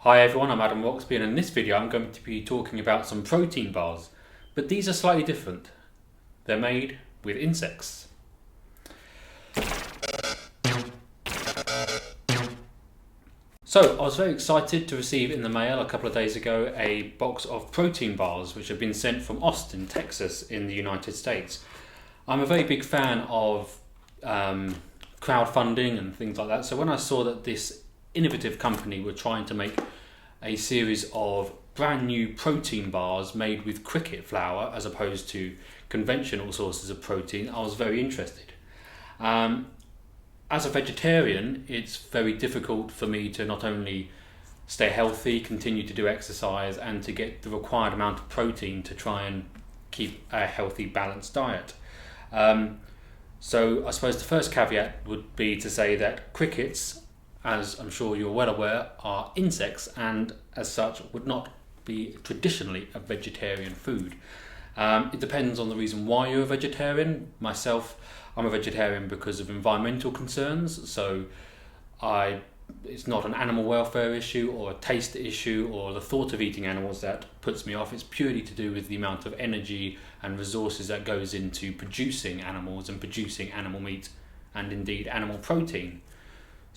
Hi everyone, I'm Adam Roxby, and in this video I'm going to be talking about some protein bars, but these are slightly different. They're made with insects. So I was very excited to receive in the mail a couple of days ago a box of protein bars which have been sent from Austin, Texas in the United States. I'm a very big fan of crowdfunding and things like that, so when I saw that this innovative company were trying to make a series of brand new protein bars made with cricket flour as opposed to conventional sources of protein, I was very interested. As a vegetarian, it's very difficult for me to not only stay healthy, continue to do exercise, and to get the required amount of protein to try and keep a healthy, balanced diet. So I suppose the first caveat would be to say that crickets, as I'm sure you're well aware, are insects and as such would not be traditionally a vegetarian food. It depends on the reason why you're a vegetarian. Myself, I'm a vegetarian because of environmental concerns, so it's not an animal welfare issue or a taste issue or the thought of eating animals that puts me off. It's purely to do with the amount of energy and resources that goes into producing animals and producing animal meat and indeed animal protein.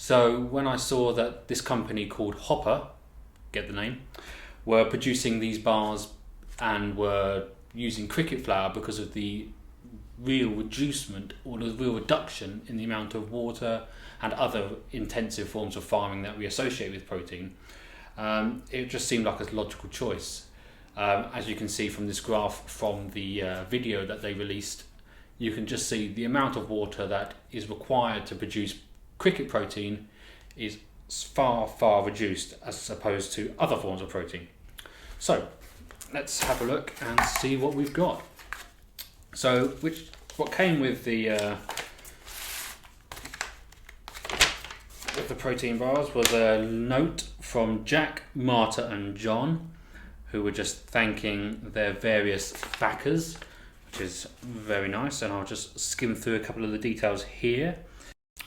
So when I saw that this company called Hopper, get the name, were producing these bars and were using cricket flour because of the real reducement or the real reduction in the amount of water and other intensive forms of farming that we associate with protein, it just seemed like a logical choice. As you can see from this graph from the video that they released, you can just see the amount of water that is required to produce cricket protein is far reduced as opposed to other forms of protein. So let's have a look and see what we've got. So what came with the protein bars was a note from Jack, Marta and John, who were just thanking their various backers, which is very nice, and I'll just skim through a couple of the details here.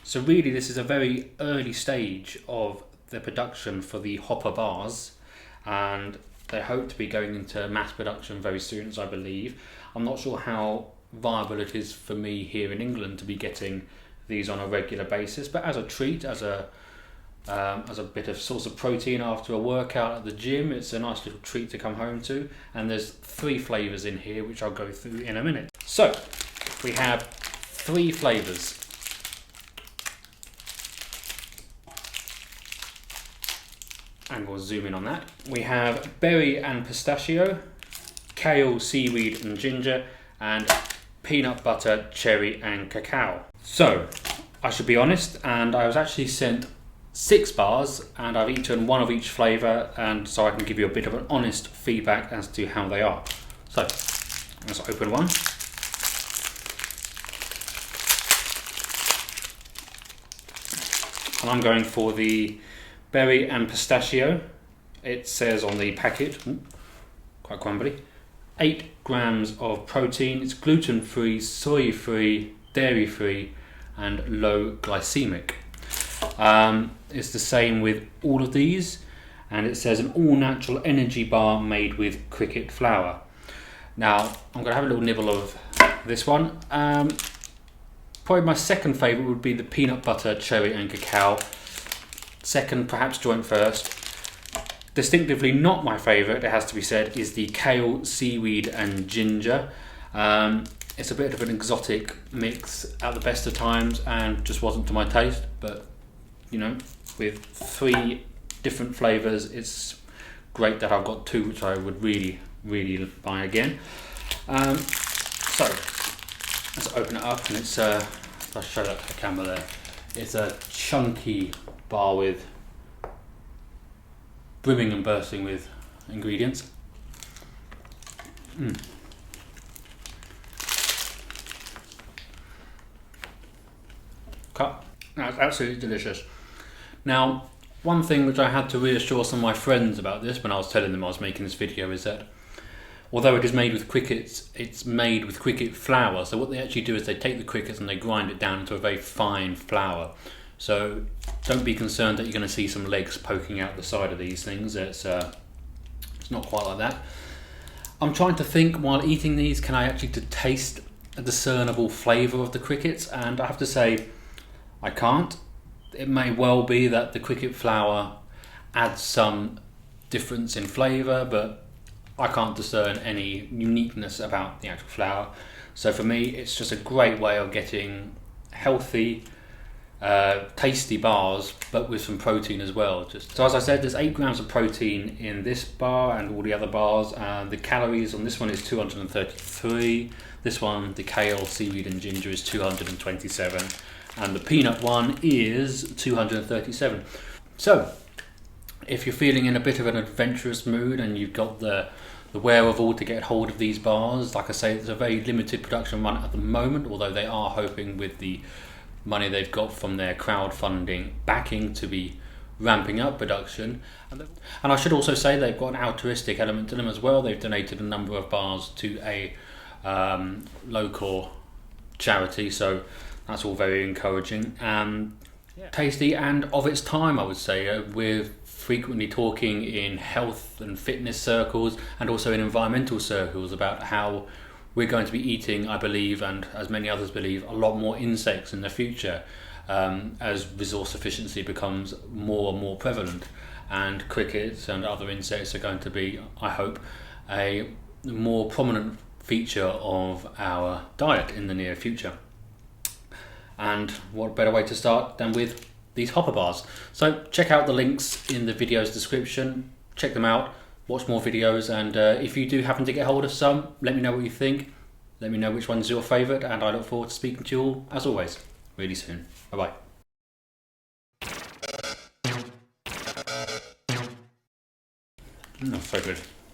So really this is a very early stage of the production for the Hopper bars, and they hope to be going into mass production very soon, as I believe. I'm not sure how viable it is for me here in England to be getting these on a regular basis, but as a treat, as a bit of source of protein after a workout at the gym, it's a nice little treat to come home to. And there's 3 flavours in here which I'll go through in a minute. So we have 3 flavours. And we'll zoom in on that. We have berry and pistachio, kale, seaweed and ginger, and peanut butter, cherry and cacao. So I should be honest, and I was actually sent 6 bars and I've eaten 1 of each flavour, and so I can give you a bit of an honest feedback as to how they are. So let's open one. And I'm going for the berry and pistachio. It says on the packet, quite crumbly, 8 grams of protein. It's gluten-free, soy-free, dairy-free and low glycemic. It's the same with all of these, and it says an all-natural energy bar made with cricket flour. Now I'm going to have a little nibble of this one. Probably my second favourite would be the peanut butter, cherry and cacao. Second, perhaps joint first. Distinctively not my favourite, it has to be said, is the kale, seaweed and ginger. It's a bit of an exotic mix at the best of times and just wasn't to my taste, but you know, with 3 different flavours, it's great that I've got 2 which I would really buy again. So let's open it up, and it's I'll show that to the camera there. It's a chunky bar with brimming and bursting with ingredients. Cut. That's absolutely delicious. Now, one thing which I had to reassure some of my friends about this when I was telling them I was making this video is that although it is made with crickets, it's made with cricket flour. So what they actually do is they take the crickets and they grind it down into a very fine flour. So don't be concerned that you're going to see some legs poking out the side of these things. It's not quite like that. I'm trying to think while eating these, can I actually taste a discernible flavour of the crickets? And I have to say, I can't. It may well be that the cricket flour adds some difference in flavour, but I can't discern any uniqueness about the actual flour. So for me, it's just a great way of getting healthy, tasty bars, but with some protein as well. So as I said, there's 8 grams of protein in this bar and all the other bars. The calories on this one is 233. This one, the kale, seaweed and ginger, is 227. And the peanut one is 237. So if you're feeling in a bit of an adventurous mood and you've got the wherewithal to get hold of these bars, like I say, there's a very limited production run at the moment, although they are hoping with the money they've got from their crowdfunding backing to be ramping up production. And I should also say they've got an altruistic element to them as well. They've donated a number of bars to a local charity, so that's all very encouraging and tasty and of its time, I would say. We're frequently talking in health and fitness circles and also in environmental circles about how we're going to be eating, I believe, and as many others believe, a lot more insects in the future as resource efficiency becomes more and more prevalent. And crickets and other insects are going to be, I hope, a more prominent feature of our diet in the near future. And what better way to start than with these hopper bars. So check out the links in the video's description, check them out, watch more videos, and if you do happen to get hold of some, let me know what you think, let me know which one's your favourite, and I look forward to speaking to you all, as always, really soon. Bye bye. Not so good.